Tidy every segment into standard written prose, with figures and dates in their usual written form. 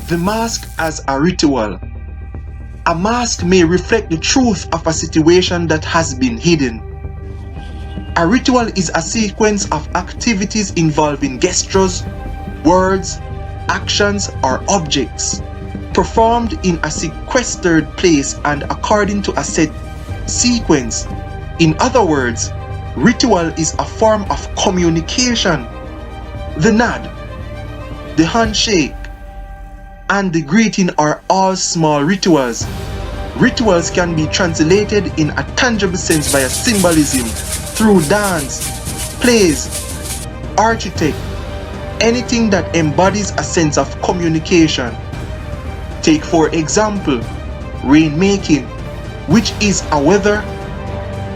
The mask as a ritual. A mask may reflect the truth of a situation that has been hidden. A ritual is a sequence of activities involving gestures, words, actions, or objects, performed in a sequestered place and according to a set sequence. In other words, ritual is a form of communication. The nod, the handshake, and the greeting are all small rituals. Rituals can be translated in a tangible sense via symbolism, through dance, plays, architect, anything that embodies a sense of communication. Take for example, rainmaking, which is a weather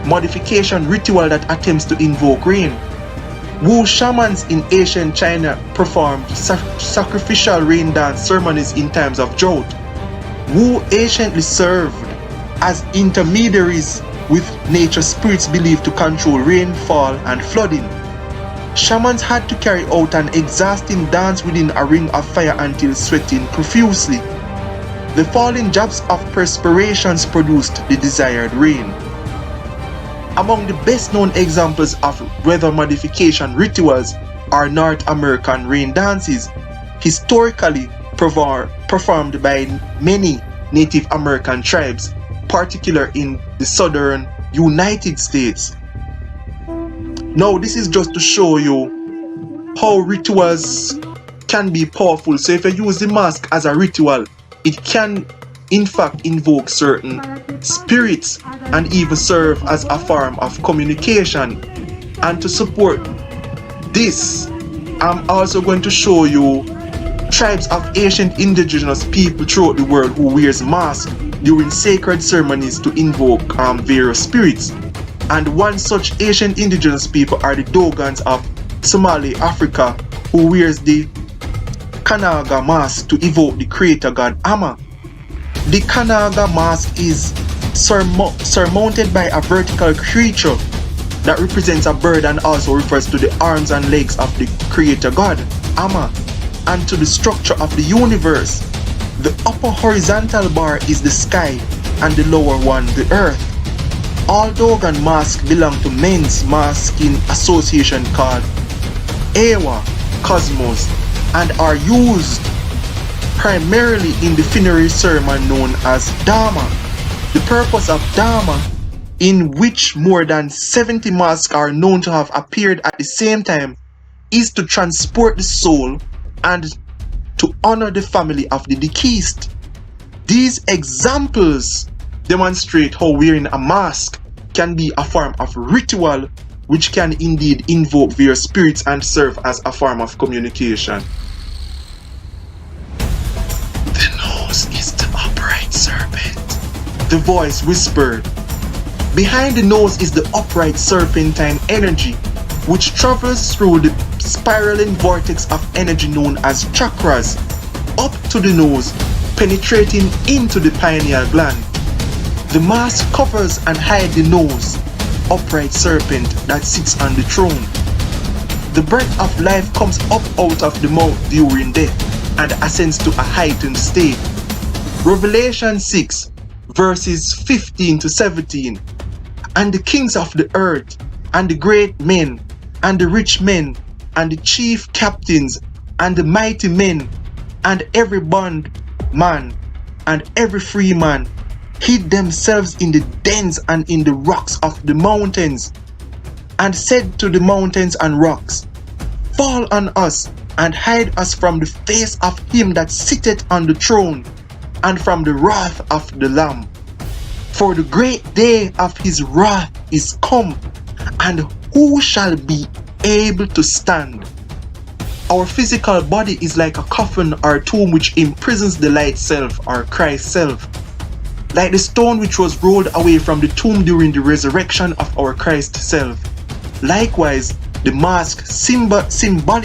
modification ritual that attempts to invoke rain. Wu shamans in ancient China performed sacrificial rain dance ceremonies in times of drought. Wu anciently served as intermediaries with nature spirits believed to control rainfall and flooding. Shamans had to carry out an exhausting dance within a ring of fire until sweating profusely. The falling drops of perspirations produced the desired rain. Among the best known examples of weather modification rituals are North American rain dances, historically performed by many Native American tribes, particularly in the southern United States. Now this is just to show you how rituals can be powerful. So if you use the mask as a ritual, it can in fact invoke certain spirits and even serve as a form of communication. And to support this, I'm also going to show you tribes of ancient indigenous people throughout the world who wears masks during sacred ceremonies to invoke various spirits. And one such ancient indigenous people are the Dogons of Somali, Africa, who wears the Kanaga mask to evoke the creator god Amma. The Kanaga mask is surmounted by a vertical creature that represents a bird and also refers to the arms and legs of the creator god Amma and to the structure of the universe. The upper horizontal bar is the sky and the lower one the earth. All Dogon masks belong to men's masking association called Ewa Cosmos and are used primarily in the funerary ceremony known as Dharma. The purpose of Dharma, in which more than 70 masks are known to have appeared at the same time, is to transport the soul and to honor the family of the deceased. These examples demonstrate how wearing a mask can be a form of ritual which can indeed invoke various spirits and serve as a form of communication. The nose is the upright serpent, the voice whispered. Behind the nose is the upright serpentine energy, which travels through the spiraling vortex of energy known as chakras, up to the nose, penetrating into the pineal gland. The mask covers and hides the nose, upright serpent that sits on the throne. The breath of life comes up out of the mouth during death and ascends to a heightened state. Revelation 6 verses 15 to 17. And the kings of the earth, and the great men, and the rich men, and the chief captains, and the mighty men, and every bondman, and every free man, hid themselves in the dens and in the rocks of the mountains, and said to the mountains and rocks, Fall on us, and hide us from the face of him that sitteth on the throne, and from the wrath of the Lamb. For the great day of his wrath is come, and who shall be able to stand? Our physical body is like a coffin or tomb which imprisons the light self or Christ self. Like the stone which was rolled away from the tomb during the resurrection of our Christ self. Likewise, the mask symbolically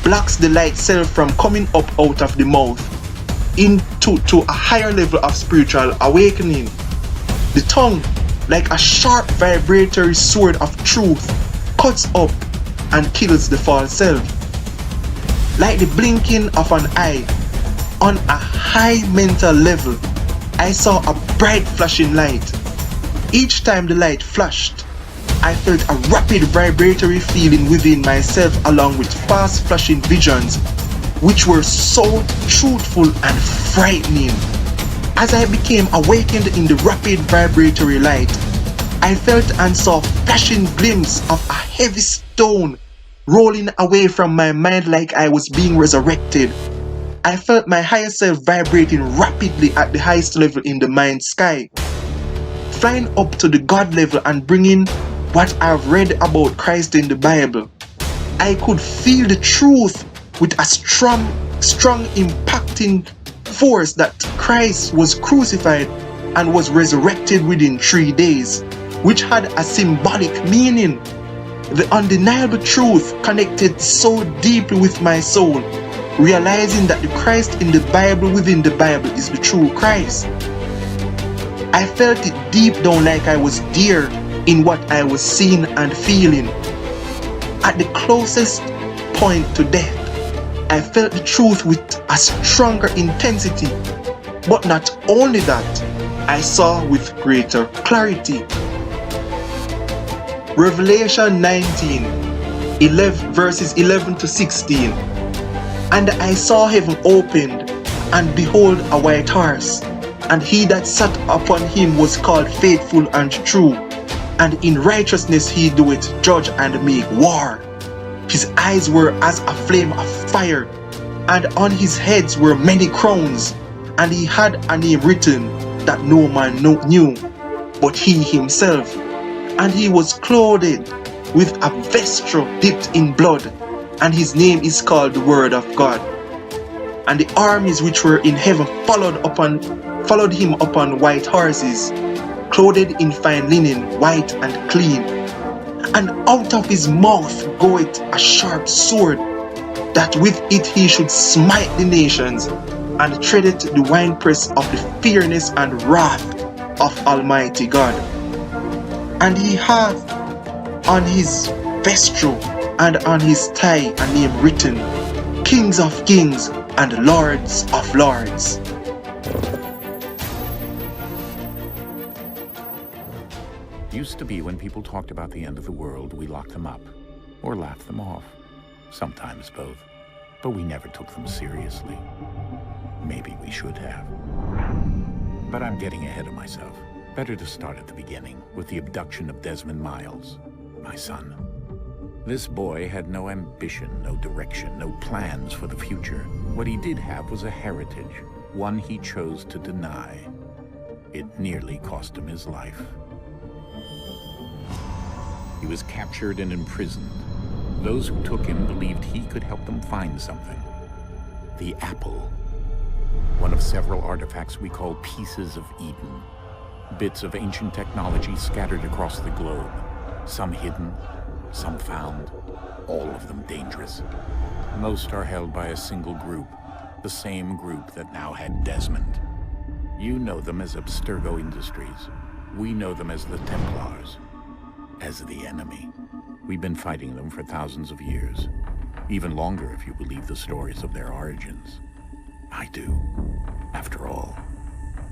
blocks the light self from coming up out of the mouth into a higher level of spiritual awakening. The tongue, like a sharp vibratory sword of truth, cuts up and kills the false self. like the blinking of an eye. On a high mental level, I saw a bright flashing light. Each time the light flashed, I felt a rapid vibratory feeling within myself along with fast flashing visions, which were so truthful and frightening. As I became awakened in the rapid vibratory light, I felt and saw flashing glimpse of a heavy stone rolling away from my mind like I was being resurrected. I felt my higher self vibrating rapidly at the highest level in the mind sky, flying up to the God level and bringing what I've read about Christ in the Bible. I could feel the truth with a strong impacting force that Christ was crucified and was resurrected within 3 days, which had a symbolic meaning. The undeniable truth connected so deeply with my soul, realizing that the Christ in the Bible within the Bible is the true Christ. I felt it deep down like I was there in what I was seeing and feeling. At the closest point to death, I felt the truth with a stronger intensity. But not only that, I saw with greater clarity. Revelation 19, verses 11 to 16. And I saw heaven opened, and behold a white horse, and he that sat upon him was called Faithful and True, and in righteousness he doeth judge and make war. His eyes were as a flame of fire, and on his heads were many crowns, and he had a name written that no man knew, but he himself. And he was clothed with a vesture dipped in blood, and his name is called the Word of God. And the armies which were in heaven followed him upon white horses, clothed in fine linen, white and clean. And out of his mouth goeth a sharp sword, that with it he should smite the nations, and treadeth the winepress of the fierceness and wrath of Almighty God. And he hath on his vesture and on his thigh a name written, Kings of Kings and Lords of Lords. Used to be when people talked about the end of the world, we locked them up or laughed them off. Sometimes both. But we never took them seriously. Maybe we should have. But I'm getting ahead of myself. Better to start at the beginning, with the abduction of Desmond Miles, my son. This boy had no ambition, no direction, no plans for the future. What he did have was a heritage, one he chose to deny. It nearly cost him his life. He was captured and imprisoned. Those who took him believed he could help them find something. The apple. One of several artifacts we call pieces of Eden. Bits of ancient technology scattered across the globe. Some hidden, some found, all of them dangerous. Most are held by a single group, the same group that now had Desmond. You know them as Abstergo Industries. We know them as the Templars, as the enemy. We've been fighting them for thousands of years, even longer if you believe the stories of their origins. I do. After all,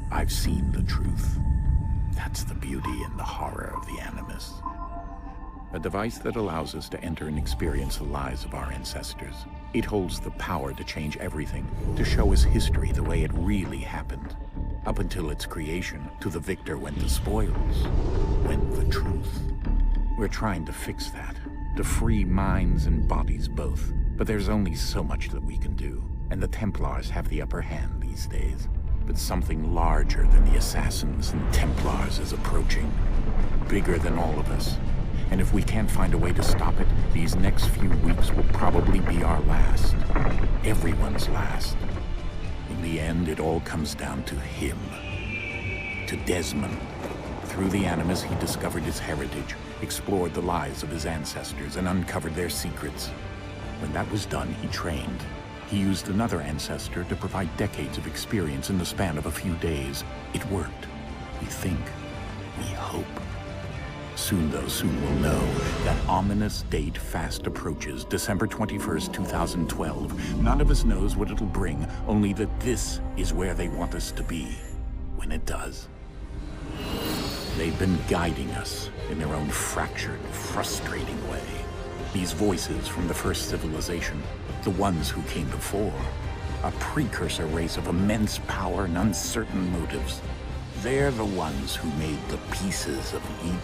I've seen the truth. That's the beauty and the horror of the Animus. A device that allows us to enter and experience the lives of our ancestors. It holds the power to change everything, to show us history the way it really happened. Up until its creation, to the victor went the spoils, went the truth. We're trying to fix that, to free minds and bodies both. But there's only so much that we can do, and the Templars have the upper hand these days. But something larger than the Assassins and Templars is approaching, bigger than all of us. And if we can't find a way to stop it, these next few weeks will probably be our last. Everyone's last. In the end, it all comes down to him. To Desmond. Through the Animus, he discovered his heritage, explored the lives of his ancestors, and uncovered their secrets. When that was done, he trained. He used another ancestor to provide decades of experience in the span of a few days. It worked. We think. We hope. Soon we'll know. That ominous date fast approaches, December 21st, 2012. None of us knows what it'll bring, only that this is where they want us to be when it does. They've been guiding us in their own fractured, frustrating way. These voices from the first civilization, the ones who came before, a precursor race of immense power and uncertain motives. They're the ones who made the pieces of Eden.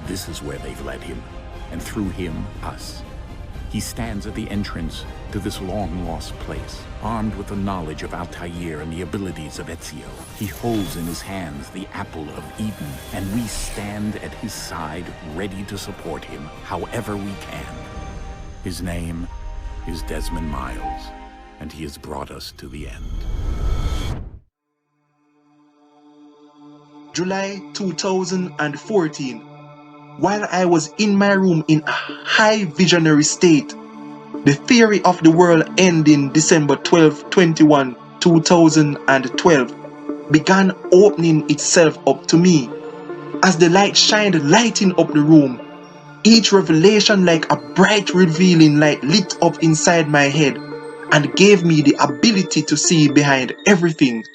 This is where they've led him, and through him, us. He stands at the entrance to this long-lost place, armed with the knowledge of Altair and the abilities of Ezio. He holds in his hands the apple of Eden, and we stand at his side, ready to support him however we can. His name is Desmond Miles, and he has brought us to the end. July 2014. While I was in my room in a high visionary state, the theory of the world ending December 12, 2012 began opening itself up to me. As the light shined, lighting up the room, each revelation like a bright revealing light lit up inside my head and gave me the ability to see behind everything.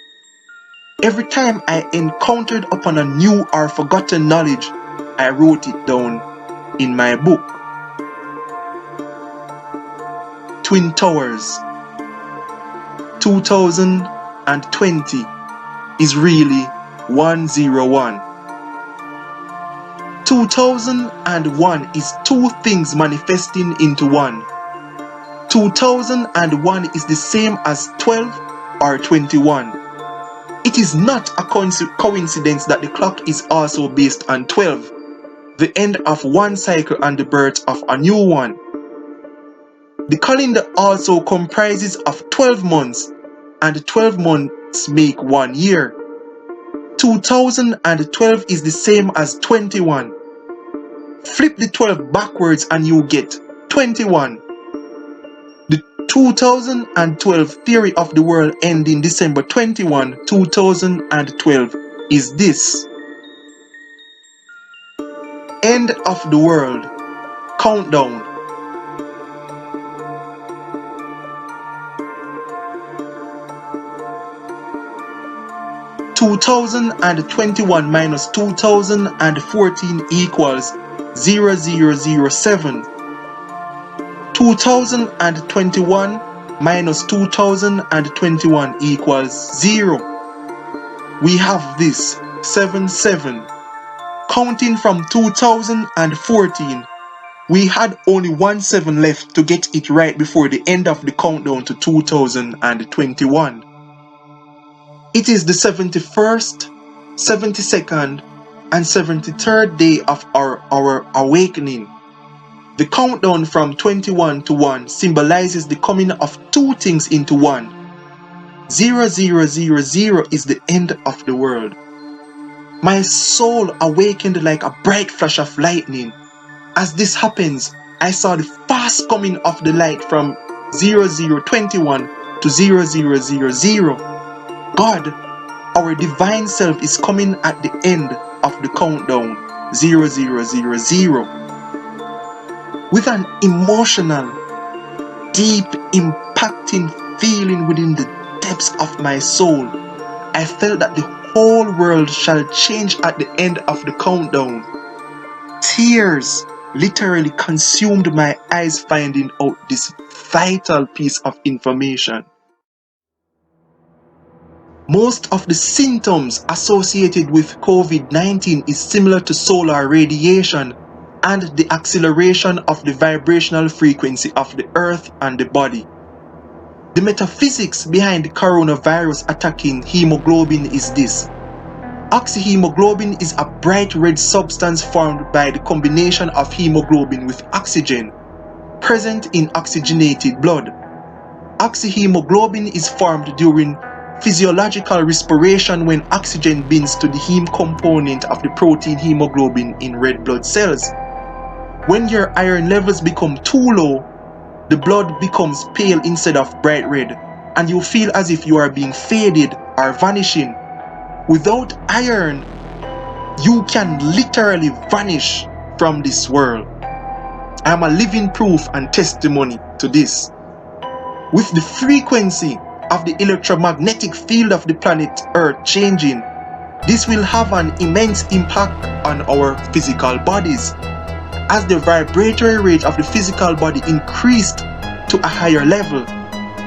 Every time I encountered upon a new or forgotten knowledge, I wrote it down in my book. Twin Towers 2020 is really 101. 2001 is two things manifesting into one. 2001 is the same as 12 or 21. It is not a coincidence that the clock is also based on 12, the end of one cycle and the birth of a new one. The calendar also comprises of 12 months, and 12 months make 1 year. 2012 is the same as 21. Flip the 12 backwards and you get 21. The 2012 theory of the world ending December 21, 2012 is this. End of the world. Countdown. (2021 minus 2014 equals 0007). 2021 minus 2021 equals 0. We have this 77. Counting from 2014, we had only 1 7 left to get it right before the end of the countdown to 2021. It is the 71st, 72nd, and 73rd day of our awakening. The countdown from 21 to 1 symbolizes the coming of two things into one. 0000 is the end of the world. My soul awakened like a bright flash of lightning. As this happens, I saw the fast coming of the light from 0021 to 0000. God, our divine self, is coming at the end of the countdown 0000. With an emotional, deep, impacting feeling within the depths of my soul, I felt that the whole world shall change at the end of the countdown. Tears literally consumed my eyes finding out this vital piece of information. Most of the symptoms associated with COVID-19 is similar to solar radiation and the acceleration of the vibrational frequency of the earth and the body. The metaphysics behind the coronavirus attacking hemoglobin is this. Oxyhemoglobin is a bright red substance formed by the combination of hemoglobin with oxygen present in oxygenated blood. Oxyhemoglobin is formed during physiological respiration when oxygen binds to the heme component of the protein hemoglobin in red blood cells. When your iron levels become too low, the blood becomes pale instead of bright red, and you feel as if you are being faded or vanishing. Without iron, You can literally vanish from this world. I am a living proof and testimony to this. With the frequency of the electromagnetic field of the planet Earth changing, this will have an immense impact on our physical bodies. As the vibratory rate of the physical body increased to a higher level,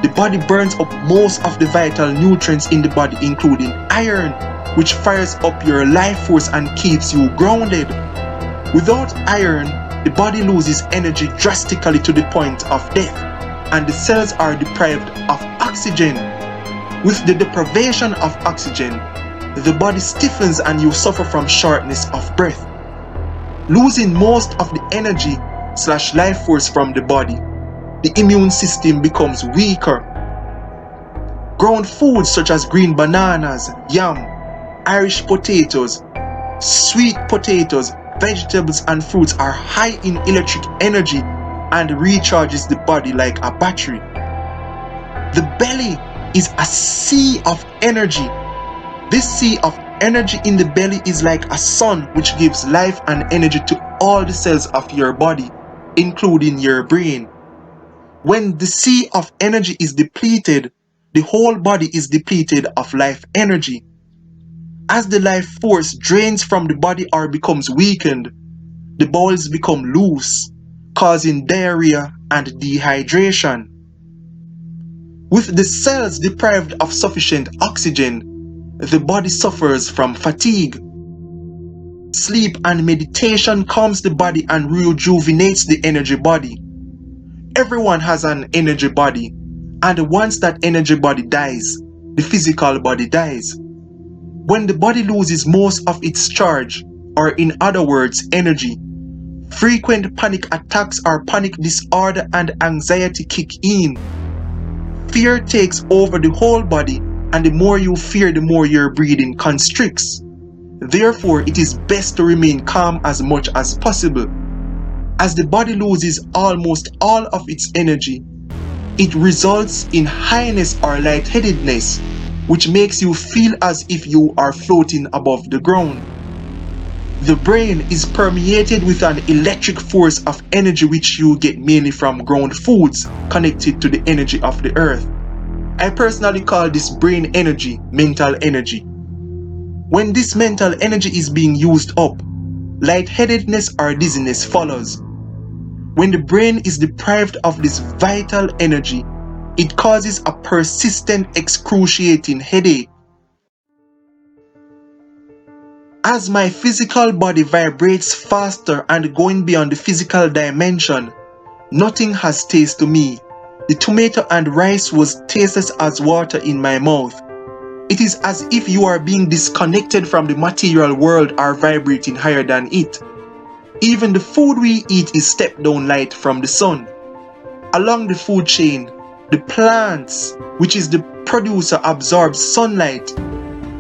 the body burns up most of the vital nutrients in the body, including iron, which fires up your life force and keeps you grounded. Without iron, the body loses energy drastically to the point of death, and the cells are deprived of oxygen. With the deprivation of oxygen, the body stiffens and you suffer from shortness of breath. Losing most of the energy / life force from the body, the immune system becomes weaker. Ground foods such as green bananas, yam, Irish potatoes, sweet potatoes, vegetables and fruits are high in electric energy and recharges the body like a battery. The belly is a sea of energy. This sea of energy in the belly is like a sun which gives life and energy to all the cells of your body, including your brain. When the sea of energy is depleted, the whole body is depleted of life energy. As the life force drains from the body or becomes weakened, the bowels become loose, causing diarrhea and dehydration. With the cells deprived of sufficient oxygen, the body suffers from fatigue. Sleep and meditation calms the body and rejuvenates the energy body. Everyone has an energy body, and once that energy body dies, the physical body dies. When the body loses most of its charge, or in other words, energy, frequent panic attacks or panic disorder and anxiety kick in. Fear takes over the whole body, and the more you fear, the more your breathing constricts. Therefore, it is best to remain calm as much as possible. As the body loses almost all of its energy, it results in highness or lightheadedness, which makes you feel as if you are floating above the ground. The brain is permeated with an electric force of energy which you get mainly from ground foods connected to the energy of the earth. I personally call this brain energy mental energy. When this mental energy is being used up, lightheadedness or dizziness follows. When the brain is deprived of this vital energy, it causes a persistent, excruciating headache. As my physical body vibrates faster and going beyond the physical dimension, nothing has taste to me. The tomato and rice was tasteless as water in my mouth. It is as if you are being disconnected from the material world or vibrating higher than it. Even the food we eat is stepped down light from the sun. Along the food chain, the plants, which is the producer, absorbs sunlight.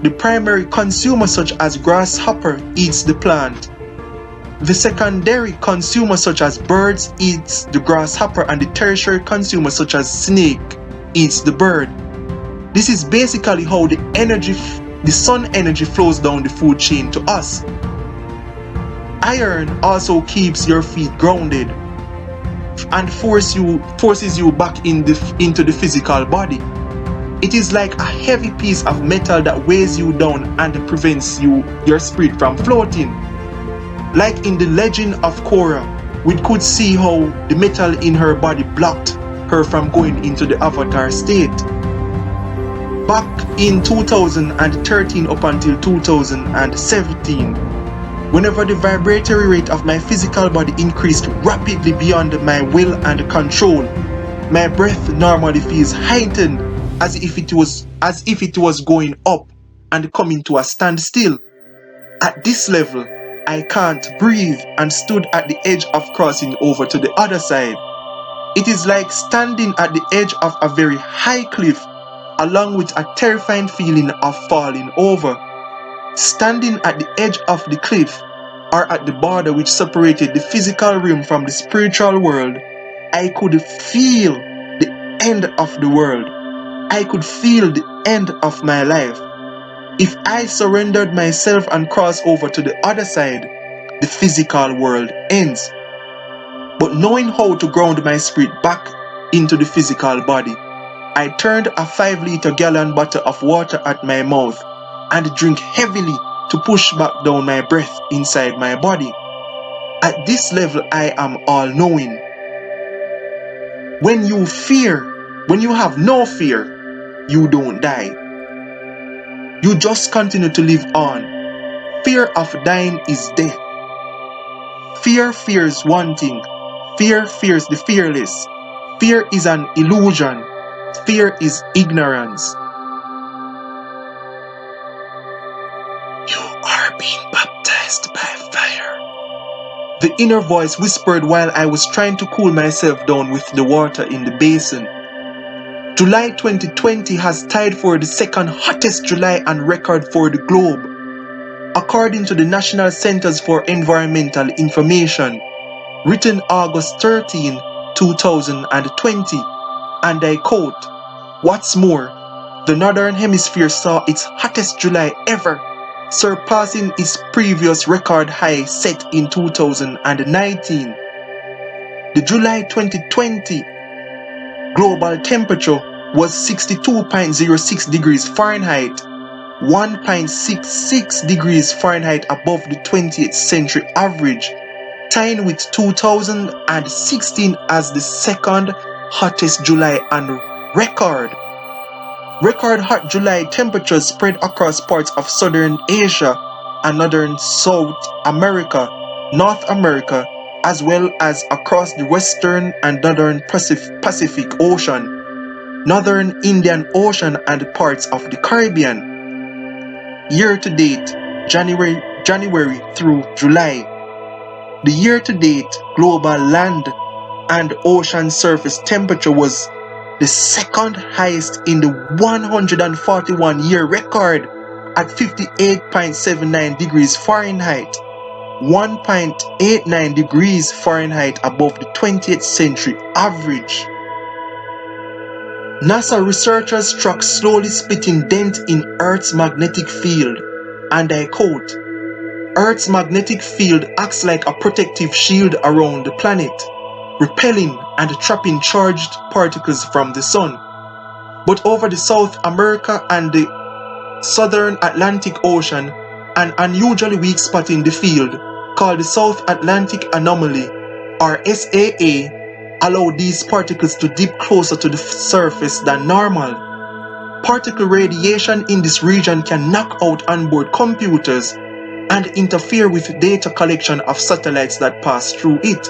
The primary consumer, such as grasshopper, eats the plant. The secondary consumer, such as birds, eats the grasshopper, and the tertiary consumer, such as snake, eats the bird. This is basically how the sun energy flows down the food chain to us. Iron also keeps your feet grounded and forces you back into the physical body. It is like a heavy piece of metal that weighs you down and prevents your spirit from floating. Like in the legend of Korra, we could see how the metal in her body blocked her from going into the avatar state. Back in 2013 up until 2017, whenever the vibratory rate of my physical body increased rapidly beyond my will and control, my breath normally feels heightened, as if it was going up and coming to a standstill. At this level, I can't breathe and stood at the edge of crossing over to the other side. It is like standing at the edge of a very high cliff, along with a terrifying feeling of falling over. Standing at the edge of the cliff, or at the border which separated the physical realm from the spiritual world, I could feel the end of the world. I could feel the end of my life. If I surrendered myself and crossed over to the other side, the physical world ends. But knowing how to ground my spirit back into the physical body, I turned a 5-liter gallon bottle of water at my mouth and drink heavily to push back down my breath inside my body. At this level, I am all-knowing. When you have no fear, you don't die. You just continue to live on. Fear of dying is death. Fear fears one thing. Fear fears the fearless. Fear is an illusion. Fear is ignorance. You are being baptized by fire. The inner voice whispered while I was trying to cool myself down with the water in the basin. July 2020 has tied for the second hottest July on record for the globe. According to the National Centers for Environmental Information, written August 13, 2020, and I quote, "What's more, the Northern Hemisphere saw its hottest July ever, surpassing its previous record high set in 2019. The July 2020 global temperature was 62.06 degrees Fahrenheit, 1.66 degrees Fahrenheit above the 20th century average, tying with 2016 as the second hottest July on record. Record hot July temperatures spread across parts of Southern Asia and Northern South America, North America, as well as across the Western and Northern Pacific Ocean, Northern Indian Ocean and parts of the Caribbean. Year to date, January through July. The year to date global land and ocean surface temperature was the second highest in the 141-year record at 58.79 degrees Fahrenheit, 1.89 degrees Fahrenheit above the 20th century average. NASA researchers track slowly splitting dent in Earth's magnetic field, and I quote, "Earth's magnetic field acts like a protective shield around the planet, repelling and trapping charged particles from the sun. But over the South America and the Southern Atlantic Ocean, an unusually weak spot in the field, called the South Atlantic Anomaly, or SAA, allowed these particles to dip closer to the surface than normal. Particle radiation in this region can knock out onboard computers and interfere with data collection of satellites that pass through it.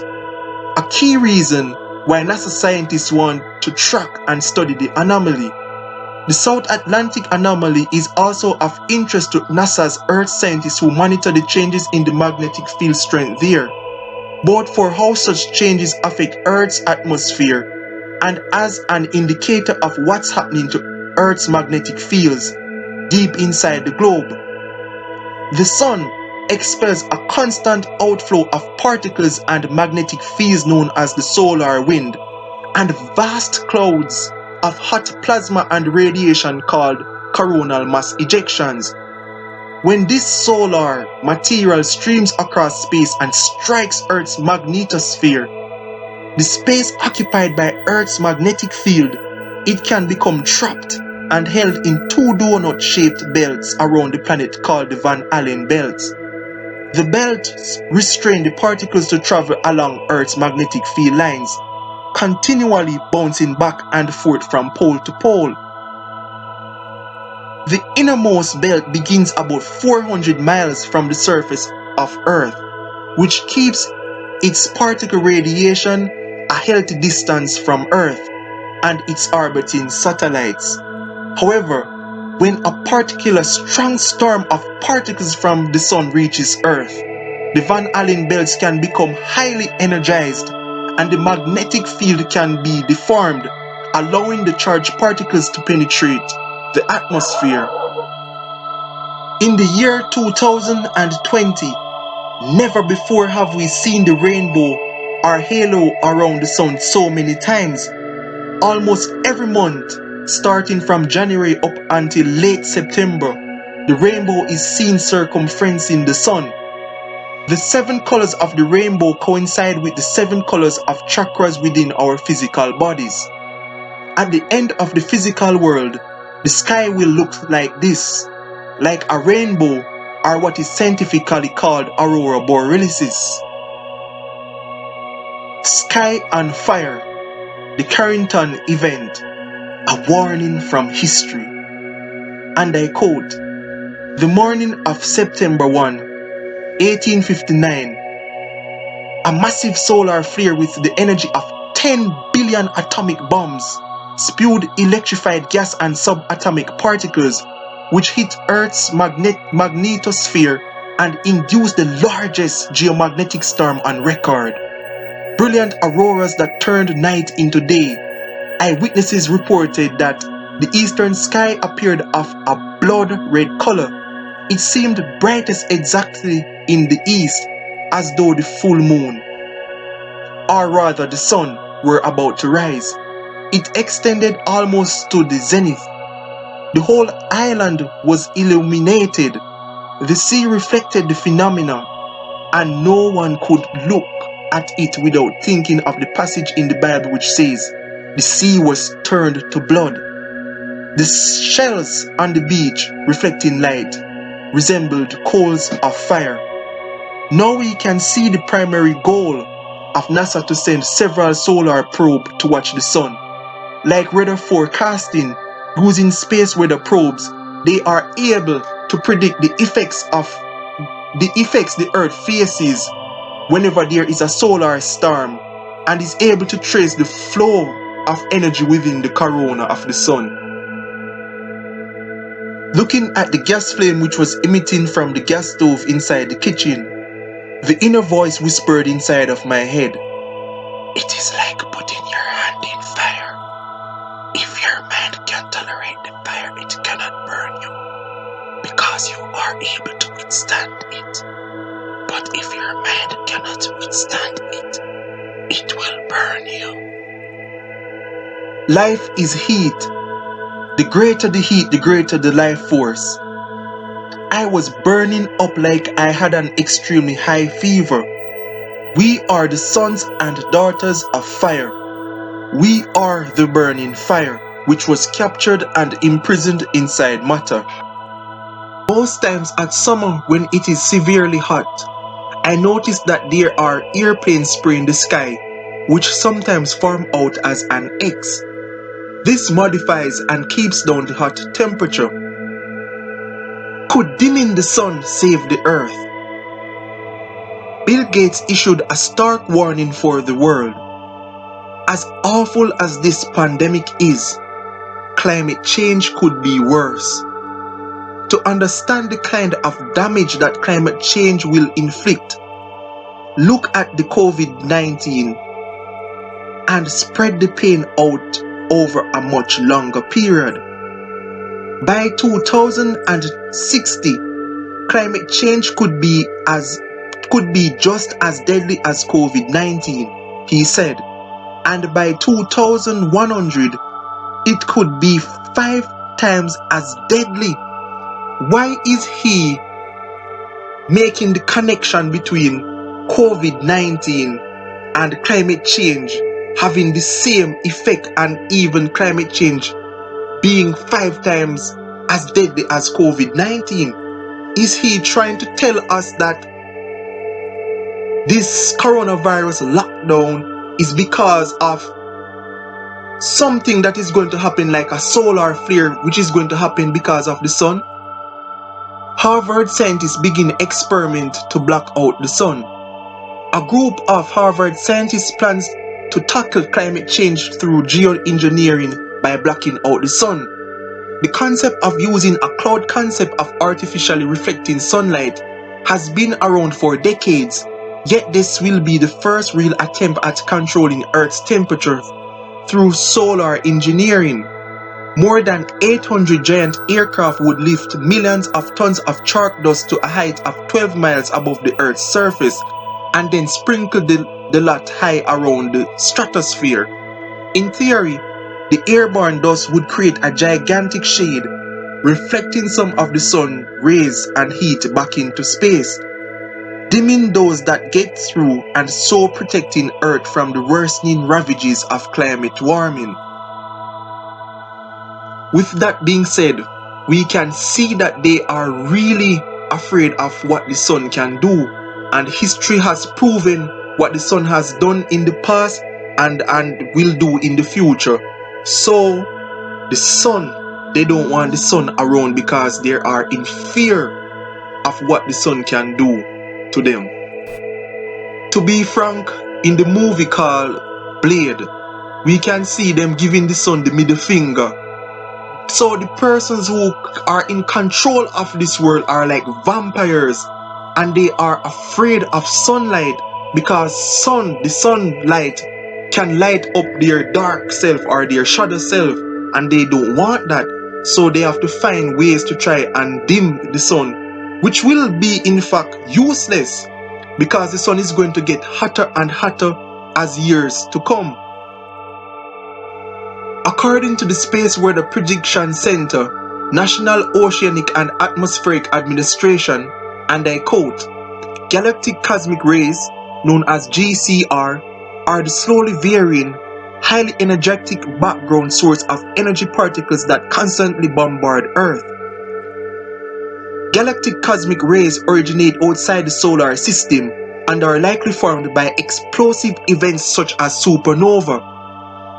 A key reason why NASA scientists want to track and study the anomaly. The South Atlantic Anomaly is also of interest to NASA's Earth scientists who monitor the changes in the magnetic field strength there, both for how such changes affect Earth's atmosphere and as an indicator of what's happening to Earth's magnetic fields deep inside the globe. The Sun expels a constant outflow of particles and magnetic fields known as the solar wind, and vast clouds of hot plasma and radiation called coronal mass ejections. When this solar material streams across space and strikes Earth's magnetosphere, the space occupied by Earth's magnetic field, it can become trapped and held in two donut-shaped belts around the planet called the Van Allen belts. The belts restrain the particles to travel along Earth's magnetic field lines, continually bouncing back and forth from pole to pole. The innermost belt begins about 400 miles from the surface of Earth, which keeps its particle radiation a healthy distance from Earth and its orbiting satellites. However, when a particular strong storm of particles from the Sun reaches Earth, the Van Allen belts can become highly energized and the magnetic field can be deformed, allowing the charged particles to penetrate the atmosphere. In the year 2020, never before have we seen the rainbow or halo around the Sun so many times. Almost every month, starting from January up until late September, the rainbow is seen circumferencing the sun. The 7 colors of the rainbow coincide with the 7 colors of chakras within our physical bodies. At the end of the physical world, the sky will look like this, like a rainbow, or what is scientifically called aurora borealis. Sky on fire, the Carrington event, a warning from history. And I quote, "The morning of September 1, 1859, a massive solar flare with the energy of 10 billion atomic bombs spewed electrified gas and subatomic particles which hit Earth's magnetosphere and induced the largest geomagnetic storm on record. Brilliant auroras that turned night into day. Eyewitnesses reported that the eastern sky appeared of a blood red color. It seemed brightest exactly in the east, as though the full moon, or rather the sun, were about to rise. It extended almost to the zenith. The whole island was illuminated. The sea reflected the phenomena, and no one could look at it without thinking of the passage in the Bible which says, the sea was turned to blood. The shells on the beach, reflecting light, resembled coals of fire. Now we can see the primary goal of NASA to send several solar probes to watch the sun. Like weather forecasting, using space weather probes, they are able to predict the effects the Earth faces whenever there is a solar storm, and is able to trace the flow of energy within the corona of the sun. Looking at the gas flame which was emitting from the gas stove inside the kitchen, the inner voice whispered inside of my head, "It is like putting your hand in fire. If your mind can tolerate the fire, it cannot burn you, because you are able to withstand it. But if your mind cannot withstand it, it will burn you." Life is heat. The greater the heat, the greater the life force. I was burning up like I had an extremely high fever. We are the sons and daughters of fire. We are the burning fire, which was captured and imprisoned inside matter. Most times at summer when it is severely hot, I notice that there are airplanes spraying the sky, which sometimes form out as an X. This modifies and keeps down the hot temperature. Could dimming the sun save the earth? Bill Gates issued a stark warning for the world. As awful as this pandemic is, climate change could be worse. To understand the kind of damage that climate change will inflict, look at the COVID-19 and spread the pain out over a much longer period. By 2060, climate change could be just as deadly as COVID-19, he said, and by 2100, it could be 5 times as deadly. Why is he making the connection between COVID-19 and climate change having the same effect, and even climate change being 5 times as deadly as COVID-19? Is he trying to tell us that this coronavirus lockdown is because of something that is going to happen, like a solar flare which is going to happen because of the sun? Harvard scientists begin experiment to block out the sun. A group of Harvard scientists plans to tackle climate change through geoengineering by blocking out the sun. The concept of using a cloud concept of artificially reflecting sunlight has been around for decades, yet this will be the first real attempt at controlling Earth's temperature through solar engineering. More than 800 giant aircraft would lift millions of tons of chalk dust to a height of 12 miles above the Earth's surface, and then sprinkle the lot high around the stratosphere. In theory, the airborne dust would create a gigantic shade, reflecting some of the sun rays and heat back into space, dimming those that get through and so protecting Earth from the worsening ravages of climate warming. With that being said, we can see that they are really afraid of what the sun can do, and history has proven what the sun has done in the past and will do in the future. So the sun, they don't want the sun around because they are in fear of what the sun can do to them. To be frank, in the movie called Blade, we can see them giving the sun the middle finger. So the persons who are in control of this world are like vampires, and they are afraid of sunlight because the sunlight can light up their dark self or their shadow self, and they don't want that. So they have to find ways to try and dim the sun, which will be in fact useless because the sun is going to get hotter and hotter as years to come. According to the Space Weather Prediction Center, National Oceanic and Atmospheric Administration, and I quote, galactic cosmic rays, known as GCR, are the slowly varying, highly energetic background source of energy particles that constantly bombard Earth. Galactic cosmic rays originate outside the solar system and are likely formed by explosive events such as supernova.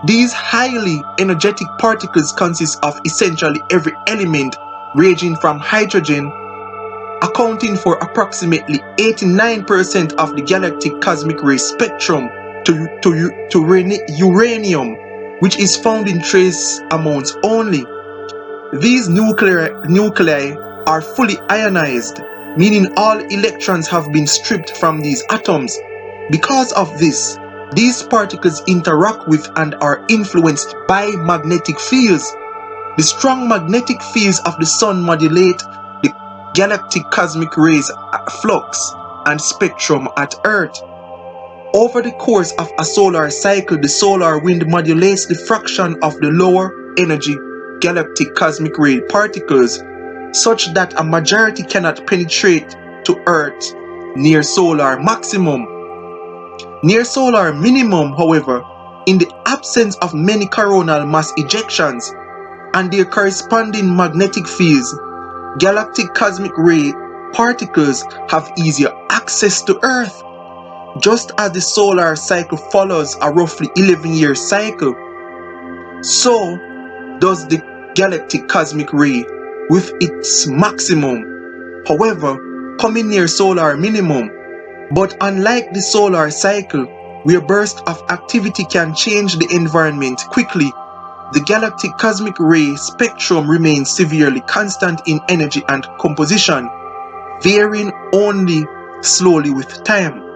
These highly energetic particles consist of essentially every element ranging from hydrogen, accounting for approximately 89% of the galactic cosmic ray spectrum, to uranium, which is found in trace amounts only. These nuclei are fully ionized, meaning all electrons have been stripped from these atoms. Because of this, these particles interact with and are influenced by magnetic fields. The strong magnetic fields of the sun modulate the galactic cosmic rays flux and spectrum at Earth. Over the course of a solar cycle, the solar wind modulates the fraction of the lower energy galactic cosmic ray particles, such that a majority cannot penetrate to Earth near solar maximum. Near solar minimum, however, in the absence of many coronal mass ejections and their corresponding magnetic fields, galactic cosmic ray particles have easier access to Earth. Just as the solar cycle follows a roughly 11-year cycle, so does the galactic cosmic ray with its maximum, however, coming near solar minimum. But unlike the solar cycle, where bursts of activity can change the environment quickly, the galactic cosmic ray spectrum remains severely constant in energy and composition, varying only slowly with time.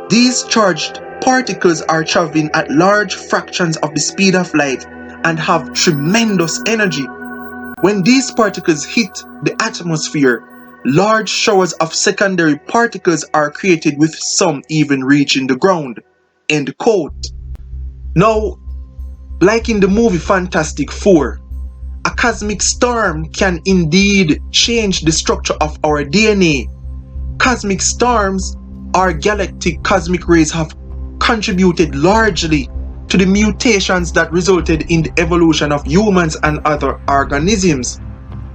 These charged particles are traveling at large fractions of the speed of light and have tremendous energy. When these particles hit the atmosphere, large showers of secondary particles are created, with some even reaching the ground. End quote. Now, like in the movie Fantastic Four, a cosmic storm can indeed change the structure of our DNA. Cosmic storms or galactic cosmic rays have contributed largely to the mutations that resulted in the evolution of humans and other organisms.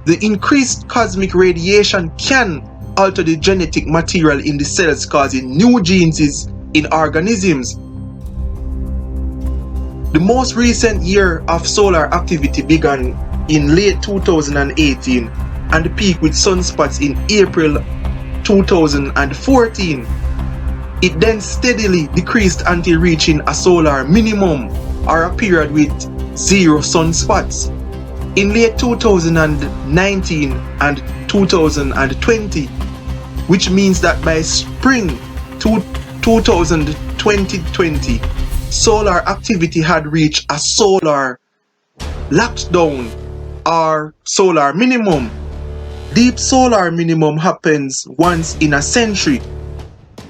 The increased cosmic radiation can alter the genetic material in the cells, causing new genes in organisms. The most recent year of solar activity began in late 2018 and peaked with sunspots in April 2014. It then steadily decreased until reaching a solar minimum, or a period with 0 sunspots, in late 2019 and 2020, which means that by spring 2020, solar activity had reached a solar lockdown or solar minimum. Deep solar minimum happens once in a century.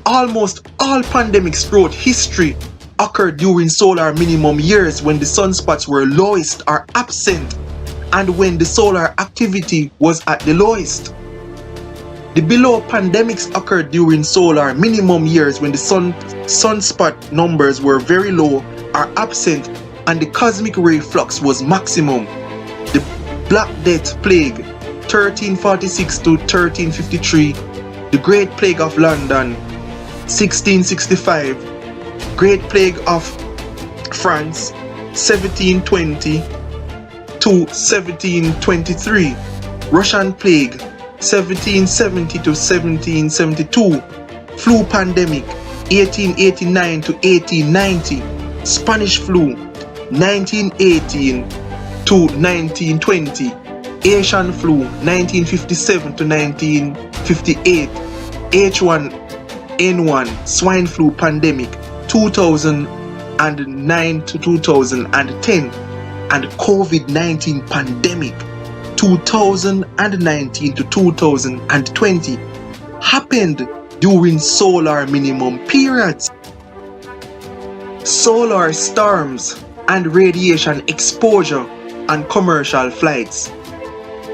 Almost all pandemics throughout history occurred during solar minimum years, when the sunspots were lowest or absent, and when the solar activity was at the lowest. The below pandemics occurred during solar minimum years when the sunspot numbers were very low or absent and the cosmic ray flux was maximum. The Black Death Plague 1346 to 1353, the Great Plague of London 1665, Great Plague of France 1720 to 1723, Russian Plague 1770 to 1772, Flu Pandemic 1889 to 1890, Spanish Flu 1918 to 1920, Asian Flu 1957 to 1958, H1N1 Swine Flu Pandemic 2009 to 2010, and COVID-19 Pandemic 2019 to 2020 happened during solar minimum periods. Solar storms and radiation exposure on commercial flights.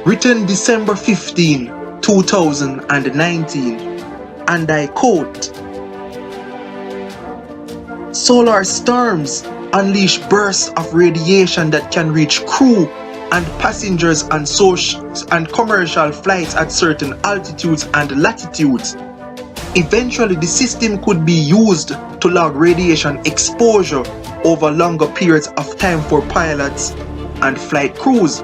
Written December 15, 2019, and I quote, "Solar storms unleash bursts of radiation that can reach crew and passengers on social and commercial flights at certain altitudes and latitudes. Eventually, the system could be used to log radiation exposure over longer periods of time for pilots and flight crews.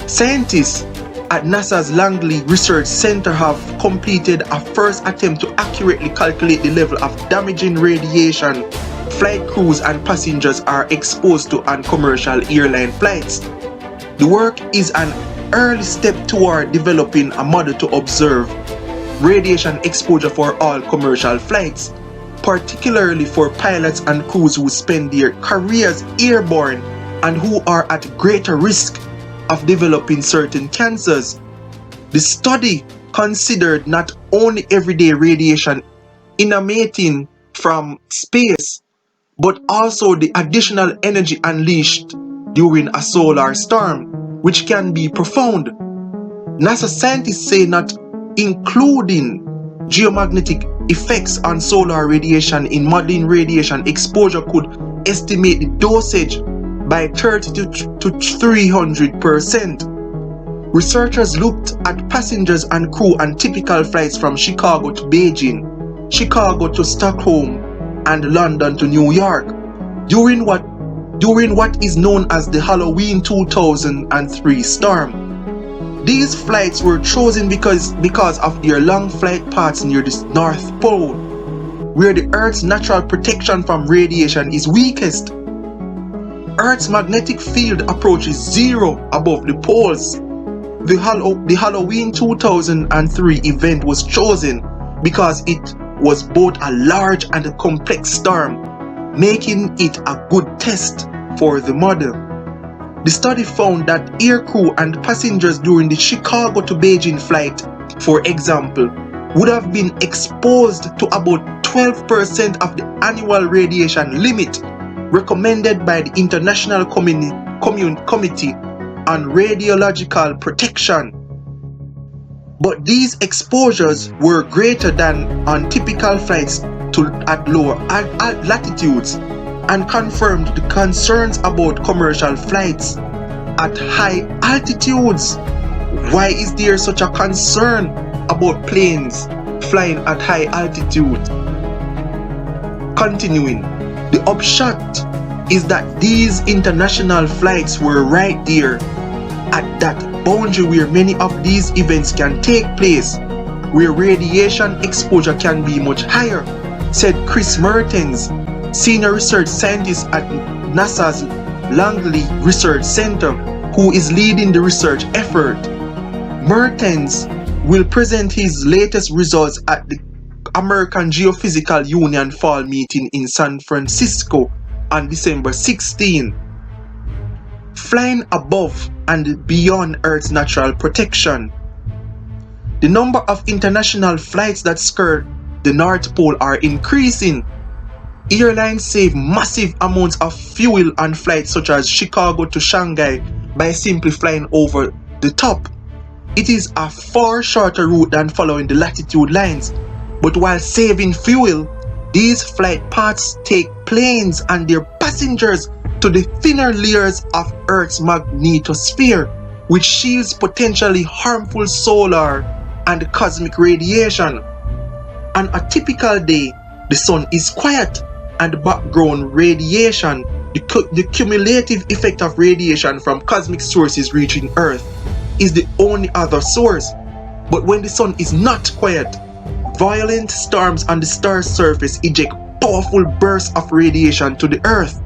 Scientists at NASA's Langley Research Center have completed a first attempt to accurately calculate the level of damaging radiation flight crews and passengers are exposed to on commercial airline flights. The work is an early step toward developing a model to observe radiation exposure for all commercial flights, particularly for pilots and crews who spend their careers airborne and who are at greater risk of developing certain cancers. The study considered not only everyday radiation emanating from space, but also the additional energy unleashed during a solar storm, which can be profound. NASA scientists say not including geomagnetic effects on solar radiation in modeling radiation exposure could estimate the dosage by 30 to 300%. Researchers looked at passengers and crew on typical flights from Chicago to Beijing, Chicago to Stockholm, and London to New York during what is known as the Halloween 2003 storm. These flights were chosen because of their long flight paths near the North Pole, where the Earth's natural protection from radiation is weakest. Earth's magnetic field approaches zero above the poles. The Halloween 2003 event was chosen because it was both a large and a complex storm, making it a good test for the model. The study found that aircrew and passengers during the Chicago to Beijing flight, for example, would have been exposed to about 12% of the annual radiation limit recommended by the International Committee on Radiological Protection. But these exposures were greater than on typical flights at lower latitudes, and confirmed the concerns about commercial flights at high altitudes. Why is there such a concern about planes flying at high altitude? Continuing, the upshot is that these international flights were right there at that boundary where many of these events can take place, where radiation exposure can be much higher, said Chris Mertens, senior research scientist at NASA's Langley Research Center, who is leading the research effort. Mertens will present his latest results at the American Geophysical Union Fall Meeting in San Francisco on December 16. Flying above and beyond Earth's natural protection. The number of international flights that skirt the North Pole are increasing. Airlines save massive amounts of fuel on flights such as Chicago to Shanghai by simply flying over the top. It is a far shorter route than following the latitude lines, but while saving fuel, these flight paths take planes and their passengers to the thinner layers of Earth's magnetosphere, which shields potentially harmful solar and cosmic radiation. On a typical day, the sun is quiet and background radiation, the cumulative effect of radiation from cosmic sources reaching Earth, is the only other source. But when the sun is not quiet, violent storms on the star's surface eject powerful bursts of radiation to the Earth.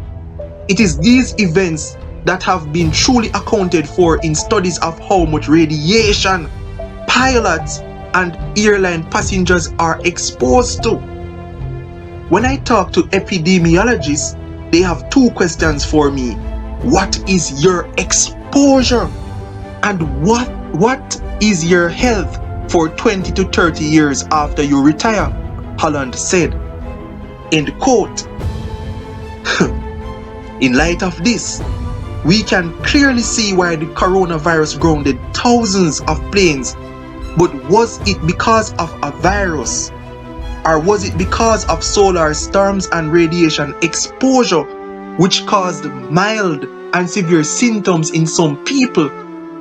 It is these events that have been truly accounted for in studies of how much radiation pilots and airline passengers are exposed to. When I talk to epidemiologists, they have two questions for me. What is your exposure? And what is your health for 20 to 30 years after you retire? Holland said. End quote. In light of this, we can clearly see why the coronavirus grounded thousands of planes. But was it because of a virus? Or was it because of solar storms and radiation exposure, which caused mild and severe symptoms in some people,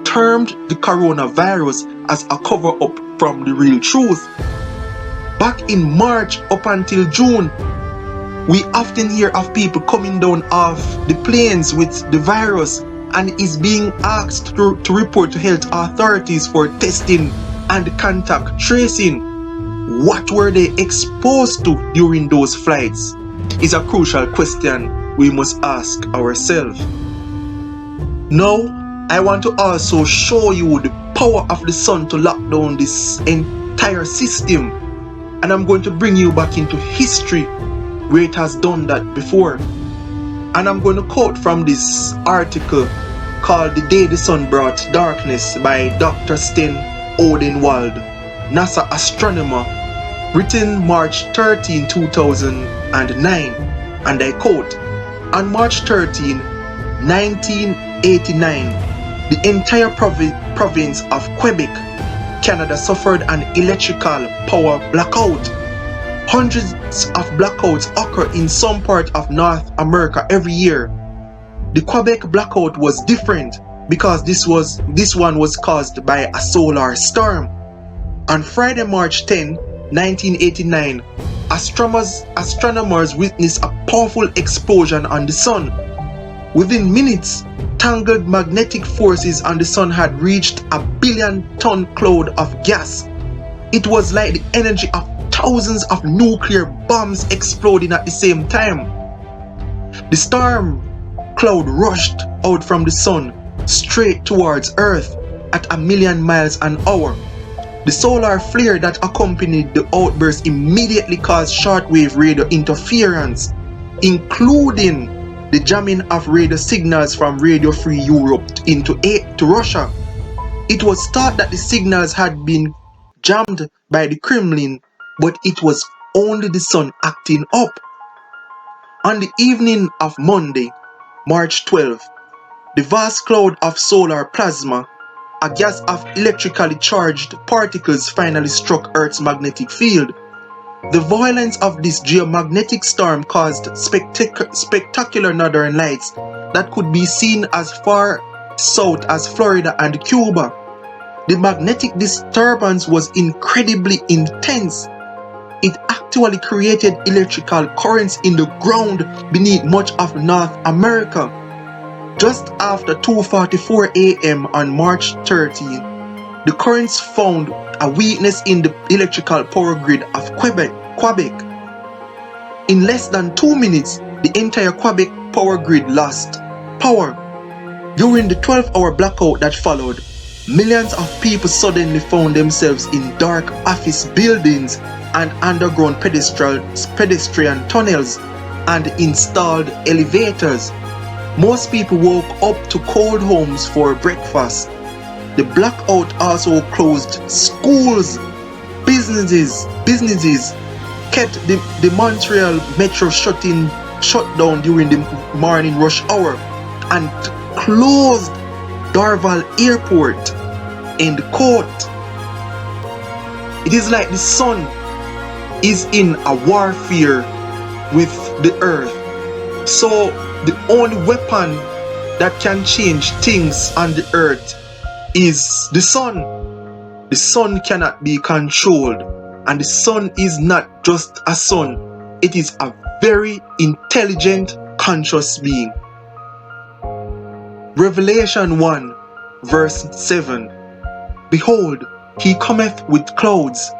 termed the coronavirus as a cover-up from the real truth? Back in March up until June, we often hear of people coming down off the planes with the virus and is being asked to report to health authorities for testing and contact tracing. What were they exposed to during those flights is a crucial question we must ask ourselves. Now, I want to also show you the power of the sun to lock down this entire system, and I'm going to bring you back into history where it has done that before. And I'm going to quote from this article called "The Day the Sun Brought Darkness" by Dr. Sten Odenwald, NASA astronomer, written March 13, 2009, and I quote, "On March 13, 1989, the entire province of Quebec, Canada suffered an electrical power blackout. Hundreds of blackouts occur in some part of North America every year. The Quebec blackout was different because this one was caused by a solar storm. On Friday, March 10, 1989, astronomers witnessed a powerful explosion on the sun. Within minutes, tangled magnetic forces on the sun had reached a billion-ton cloud of gas. It was like the energy of thousands of nuclear bombs exploding at the same time. The storm cloud rushed out from the sun straight towards Earth at 1,000,000 miles an hour. The solar flare that accompanied the outburst immediately caused shortwave radio interference, including the jamming of radio signals from Radio Free Europe to Russia. It was thought that the signals had been jammed by the Kremlin, but it was only the sun acting up. On the evening of Monday, March 12, the vast cloud of solar plasma, a gas of electrically charged particles, finally struck Earth's magnetic field. The violence of this geomagnetic storm caused spectacular northern lights that could be seen as far south as Florida and Cuba. The magnetic disturbance was incredibly intense. It actually created electrical currents in the ground beneath much of North America. Just after 2:44 a.m. on March 13, the currents found a weakness in the electrical power grid of Quebec. In less than 2 minutes, the entire Quebec power grid lost power. During the 12-hour blackout that followed, millions of people suddenly found themselves in dark office buildings and underground pedestrian tunnels and installed elevators. Most people woke up to cold homes for breakfast. The blackout also closed schools, businesses, kept the Montreal metro shut down during the morning rush hour and closed Dorval Airport. End quote. It is like the sun is in a warfare with the earth. So the only weapon that can change things on the earth is the sun. The sun cannot be controlled, and the sun is not just a sun. It is a very intelligent, conscious being. Revelation 1 verse 7. Behold, he cometh with clouds,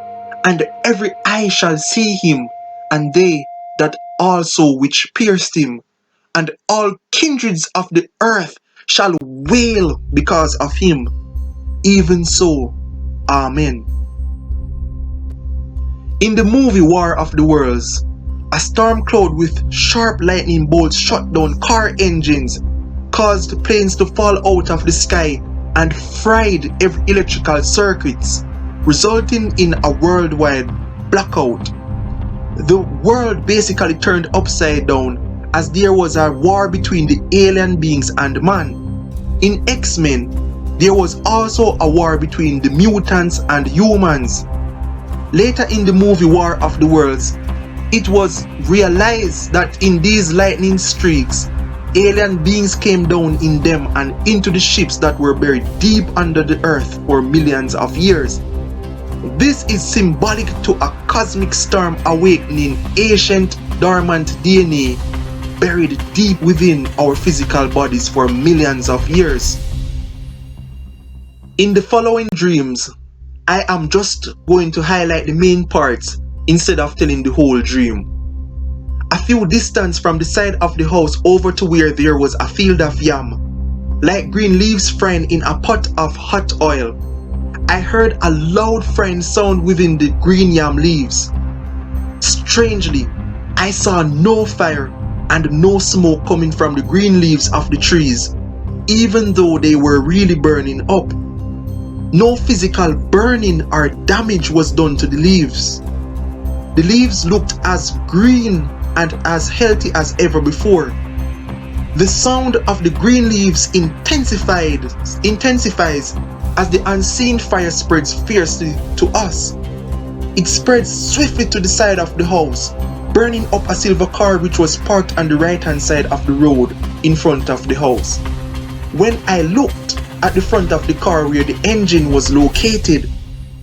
and every eye shall see him, and they that also which pierced him, and all kindreds of the earth shall wail because of him. Even so, Amen. In the movie War of the Worlds, a storm cloud with sharp lightning bolts shut down car engines, caused planes to fall out of the sky, and fried every electrical circuits, resulting in a worldwide blackout. The world basically turned upside down as there was a war between the alien beings and man. In X-Men, there was also a war between the mutants and humans. Later in the movie War of the Worlds, it was realized that in these lightning streaks, alien beings came down in them and into the ships that were buried deep under the earth for millions of years. This is symbolic to a cosmic storm awakening ancient dormant DNA buried deep within our physical bodies for millions of years. In the following dreams, I am just going to highlight the main parts instead of telling the whole dream. A few distance from the side of the house over to where there was a field of yam, like green leaves frying in a pot of hot oil. I heard a loud frying sound within the green yam leaves. Strangely, I saw no fire and no smoke coming from the green leaves of the trees, even though they were really burning up. No physical burning or damage was done to the leaves. The leaves looked as green and as healthy as ever before. The sound of the green leaves intensifies as the unseen fire spreads fiercely to us. It spreads swiftly to the side of the house, burning up a silver car which was parked on the right hand side of the road in front of the house. When I looked at the front of the car where the engine was located,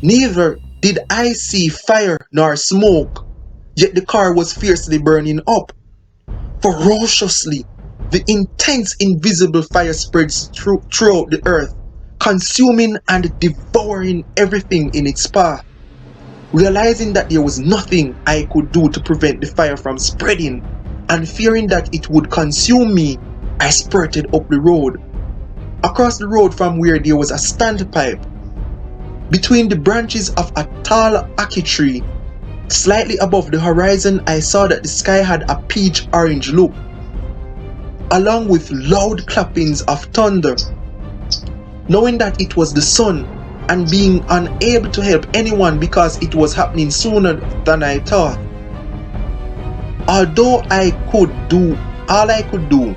neither did I see fire nor smoke, yet the car was fiercely burning up. Ferociously, the intense invisible fire spreads throughout the earth, consuming and devouring everything in its path. Realizing that there was nothing I could do to prevent the fire from spreading, and fearing that it would consume me, I spurted up the road. Across the road from where there was a standpipe, between the branches of a tall ackee tree, slightly above the horizon, I saw that the sky had a peach-orange look, along with loud clappings of thunder. Knowing that it was the sun, and being unable to help anyone because it was happening sooner than I thought. Although all I could do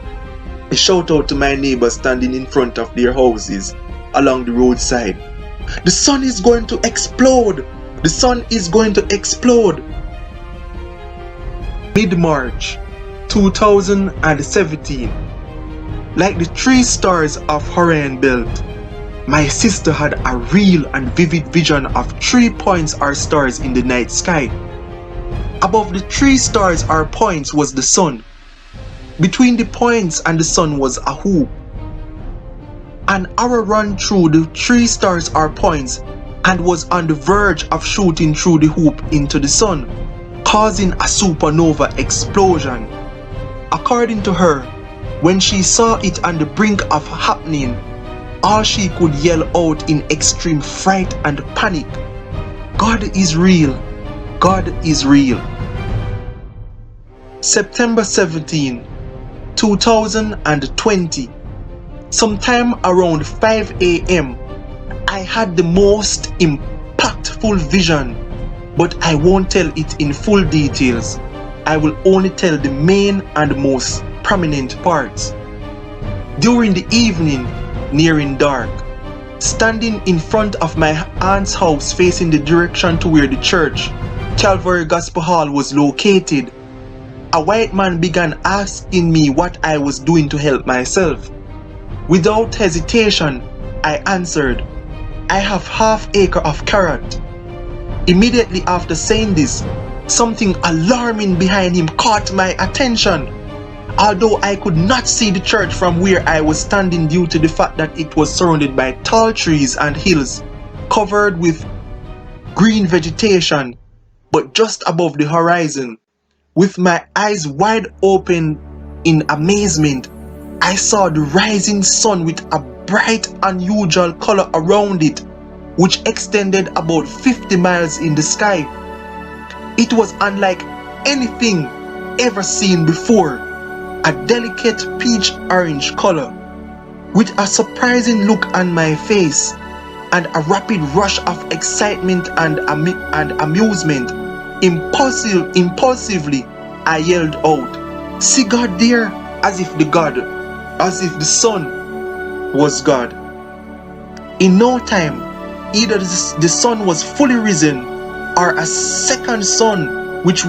is shout out to my neighbors standing in front of their houses along the roadside. The sun is going to explode! The sun is going to explode! Mid-March 2017. Like the 3 stars of Orion Belt, my sister had a real and vivid vision of 3 points or stars in the night sky. Above the 3 stars or points was the sun. Between the points and the sun was a hoop. An arrow ran through the 3 stars or points and was on the verge of shooting through the hoop into the sun, causing a supernova explosion. According to her, when she saw it on the brink of happening, all she could yell out in extreme fright and panic, "God is real! God is real!" September 17, 2020. Sometime around 5 a.m., I had the most impactful vision. but I won't tell it in full details. I will only tell the main and most prominent parts. During the evening, nearing dark, standing in front of my aunt's house facing the direction to where the church, Calvary Gospel Hall, was located, a white man began asking me what I was doing to help myself. Without hesitation, I answered, "I have half acre of carrot." Immediately after saying this, something alarming behind him caught my attention. Although I could not see the church from where I was standing due to the fact that it was surrounded by tall trees and hills covered with green vegetation, but just above the horizon, with my eyes wide open in amazement, I saw the rising sun with a bright, unusual color around it, which extended about 50 miles in the sky. It was unlike anything ever seen before, a delicate peach orange color. With a surprising look on my face and a rapid rush of excitement and amusement, impulsively I yelled out, "See God there!" as if the sun was God. In no time, either the sun was fully risen, or a second sun, which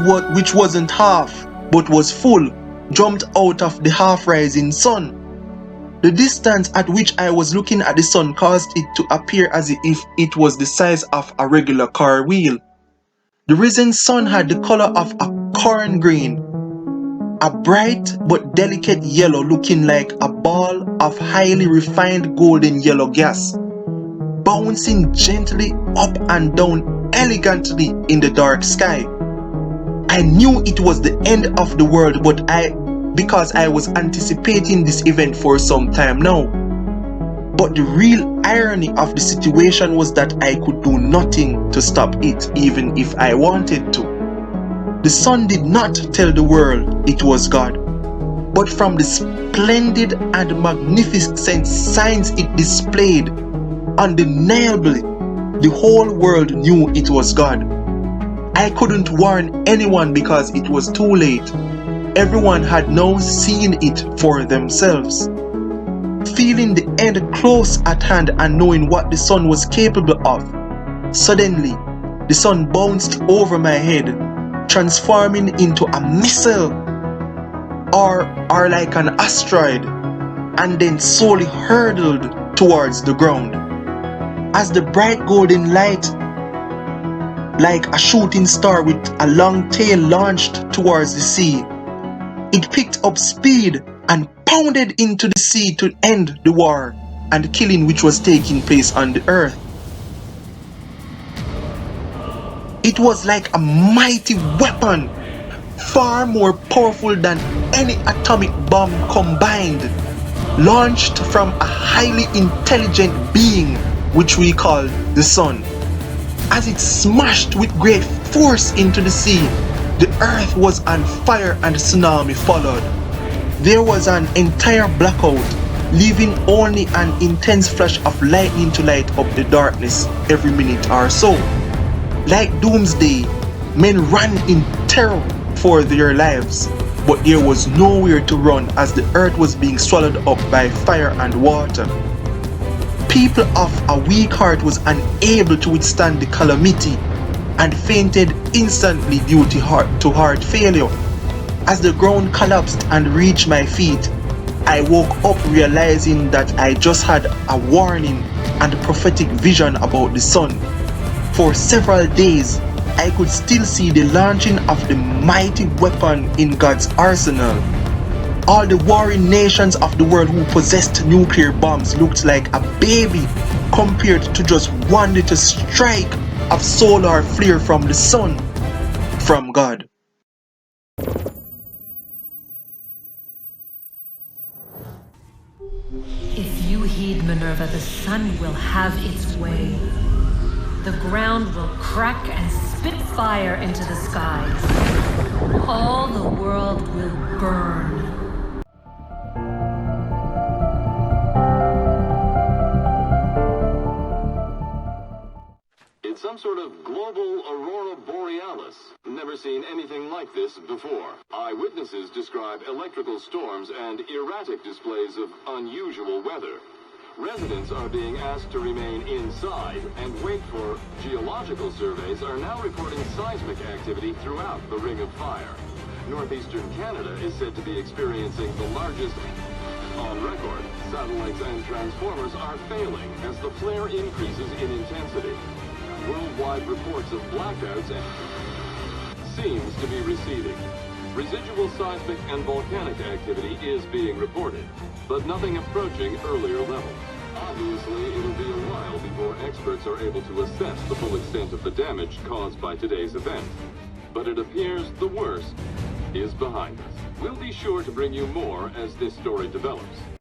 wasn't half but was full, jumped out of the half-rising sun. The distance at which I was looking at the sun caused it to appear as if it was the size of a regular car wheel. The risen sun had the color of a corn grain, a bright but delicate yellow looking like a ball of highly refined golden yellow gas, bouncing gently up and down elegantly in the dark sky. I knew it was the end of the world, because I was anticipating this event for some time now. But the real irony of the situation was that I could do nothing to stop it, even if I wanted to. The sun did not tell the world it was God, but from the splendid and magnificent signs it displayed, undeniably, the whole world knew it was God. I couldn't warn anyone because it was too late. Everyone had now seen it for themselves. Feeling the end close at hand and knowing what the sun was capable of, suddenly the sun bounced over my head, transforming into a missile or like an asteroid, and then slowly hurtled towards the ground. As the bright golden light, like a shooting star with a long tail, launched towards the sea, it picked up speed and pounded into the sea to end the war and the killing which was taking place on the earth. It was like a mighty weapon, far more powerful than any atomic bomb combined, launched from a highly intelligent being which we call the sun. As it smashed with great force into the sea, the earth was on fire and a tsunami followed. There was an entire blackout, leaving only an intense flash of lightning to light up the darkness every minute or so. Like doomsday, men ran in terror for their lives, but there was nowhere to run as the earth was being swallowed up by fire and water. People of a weak heart was unable to withstand the calamity and fainted instantly due to heart failure. As the ground collapsed and reached my feet, I woke up realizing that I just had a warning and prophetic vision about the sun. For several days, I could still see the launching of the mighty weapon in God's arsenal. All the warring nations of the world who possessed nuclear bombs looked like a baby compared to just one little strike of solar flare from the sun, from God. If you heed Minerva, the sun will have its way. The ground will crack and spit fire into the skies. All the world will burn. It's some sort of global aurora borealis. Dallas. Never seen anything like this before. Eyewitnesses describe electrical storms and erratic displays of unusual weather. Residents are being asked to remain inside and wait for geological surveys are now reporting seismic activity throughout the Ring of Fire. Northeastern Canada is said to be experiencing the largest on record. Satellites and transformers are failing as the flare increases in intensity. Worldwide reports of blackouts seems to be receding. Residual seismic and volcanic activity is being reported, but nothing approaching earlier levels. Obviously, it'll be a while before experts are able to assess the full extent of the damage caused by today's event. But it appears the worst is behind us. We'll be sure to bring you more as this story develops.